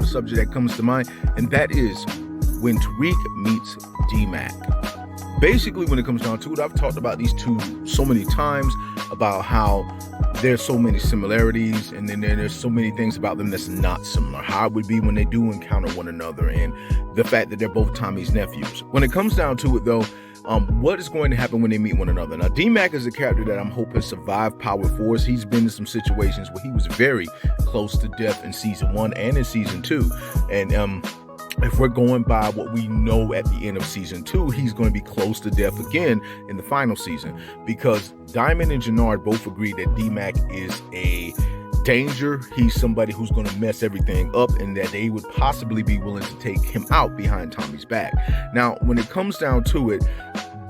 of the subject that comes to mind, and that is when Tariq meets D-Mac. Basically, when it comes down to it, I've talked about these two so many times about how there's so many similarities, and then there's so many things about them that's not similar. How it would be when they do encounter one another, and the fact that they're both Tommy's nephews. When it comes down to it, though, what is going to happen when they meet one another? Now, D-Mac is a character that I'm hoping survived Power Force. He's been in some situations where he was very close to death in season 1 and in season 2, and if we're going by what we know at the end of season 2, he's going to be close to death again in the final season, because Diamond and Jannard both agree that D-Mac is a danger. He's somebody who's going to mess everything up, and that they would possibly be willing to take him out behind Tommy's back. Now, when it comes down to it,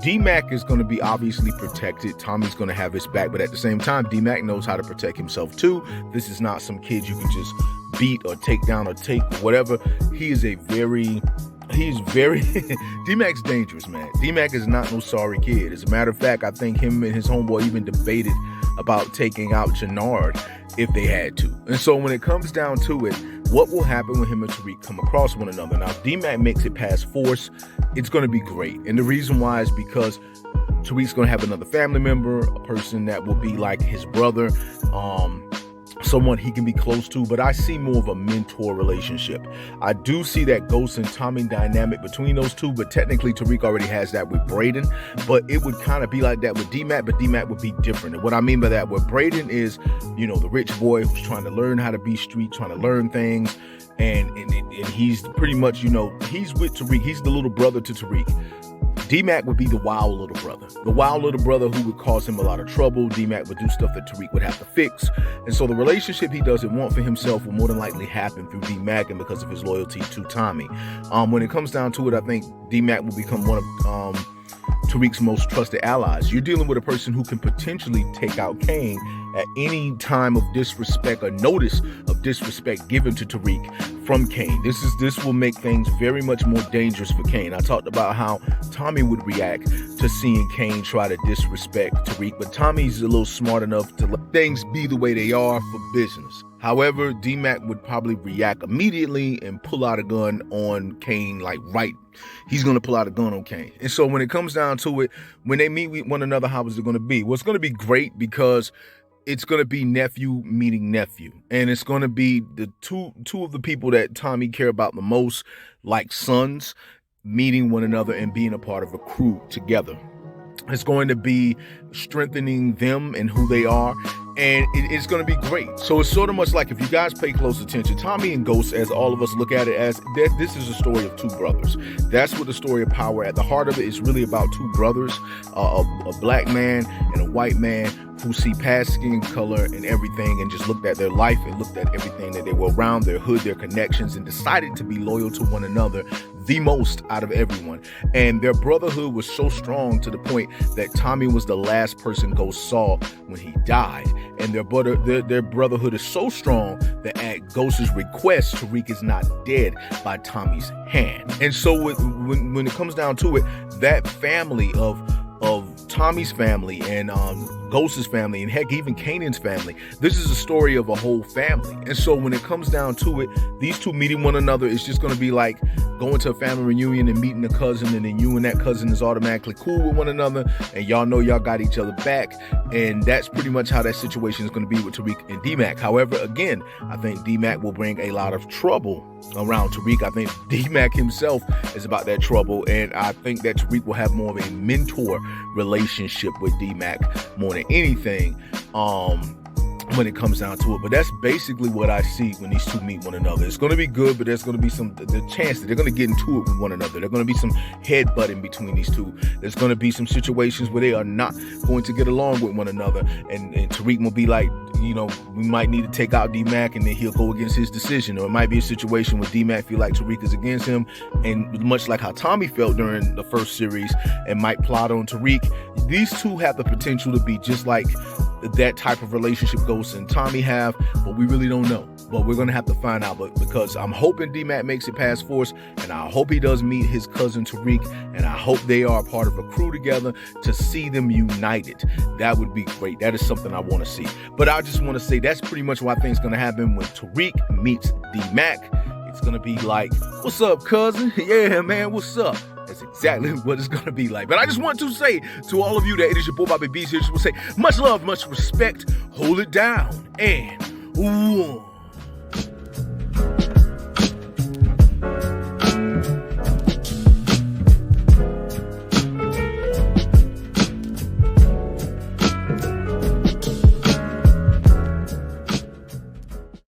D-Mac is going to be obviously protected. Tommy's going to have his back, but at the same time, D-Mac knows how to protect himself too. This is not some kid you can just beat or take down or take whatever. He's very D-Mac's dangerous, man. D-Mac is not no sorry kid. As a matter of fact, I think him and his homeboy even debated about taking out Jannard if they had to. And so when it comes down to it, what will happen when him and Tariq come across one another? Now, if D-Mac makes it past Force, it's going to be great. And the reason why is because Tariq's going to have another family member, a person that will be like his brother, someone he can be close to, but I see more of a mentor relationship. I do see that Ghost and Tommy dynamic between those two, but technically Tariq already has that with Brayden, but it would kind of be like that with D-Mac, but D-Mac would be different. And what I mean by that, with Brayden is, the rich boy who's trying to learn how to be street, trying to learn things, and he's pretty much, he's with Tariq. He's the little brother to Tariq. D-Mac would be the wild little brother. The wild little brother who would cause him a lot of trouble. D-Mac would do stuff that Tariq would have to fix. And so the relationship he doesn't want for himself will more than likely happen through D-Mac and because of his loyalty to Tommy. When it comes down to it, I think D-Mac will become one of Tariq's most trusted allies. You're dealing with a person who can potentially take out Kane at any time of disrespect or notice of disrespect given to Tariq from Kane. This will make things very much more dangerous for Kane. I talked about how Tommy would react to seeing Kane try to disrespect Tariq, but Tommy's a little smart enough to let things be the way they are for business. However, D-Mac would probably react immediately and pull out a gun on Kane, he's going to pull out a gun on Kane. And so when it comes down to it, when they meet with one another, how is it going to be? Well, it's going to be great because it's going to be nephew meeting nephew. And it's going to be the two of the people that Tommy care about the most, like sons, meeting one another and being a part of a crew together. It's going to be strengthening them and who they are, and it's going to be great. So it's sort of much like, if you guys pay close attention, Tommy and Ghost, as all of us look at it, as this is a story of two brothers. That's what the story of Power, at the heart of it, is really about two brothers, a black man and a white man, who see past skin color and everything, and just looked at their life and looked at everything that they were around, their hood, their connections, and decided to be loyal to one another the most out of everyone. And their brotherhood was so strong to the point that Tommy was the last person Ghost saw when he died. And their brotherhood is so strong that at Ghost's request, Tariq is not dead by Tommy's hand. And so when it comes down to it, that family of Tommy's family and Ghost's family, and heck, even Kanan's family, this is a story of a whole family. And so when it comes down to it, these two meeting one another is just going to be like going to a family reunion and meeting a cousin, and then you and that cousin is automatically cool with one another, and y'all know y'all got each other back. And that's pretty much how that situation is going to be with Tariq and D-Mac. However, again, I think D-Mac will bring a lot of trouble around Tariq. I think D-Mac himself is about that trouble, and I think that Tariq will have more of a mentor relationship with D-Mac more than anything when it comes down to it. But that's basically what I see when these two meet one another. It's going to be good, but there's going to be the chance that they're going to get into it with one another. There's going to be some headbutting between these two. There's going to be some situations where they are not going to get along with one another, and Tariq will be like, we might need to take out D-Mac, and then he'll go against his decision. Or it might be a situation where D-Mac feel like Tariq is against him, and much like how Tommy felt during the first series, and might plot on Tariq. These two have the potential to be just like that type of relationship Ghost and Tommy have, but we really don't know. But we're going to have to find out. But because I'm hoping D-Mac makes it past Force, and I hope he does meet his cousin Tariq, and I hope they are part of a crew together, to see them united. That would be great. That is something I want to see. But I just want to say that's pretty much what I think is going to happen when Tariq meets D-Mac. It's gonna be like, what's up, cousin? Yeah, man, what's up? That's exactly what it's gonna be like. But I just want to say to all of you that it is your boy Bobby Beast here, just want to say much love, much respect, hold it down, and one.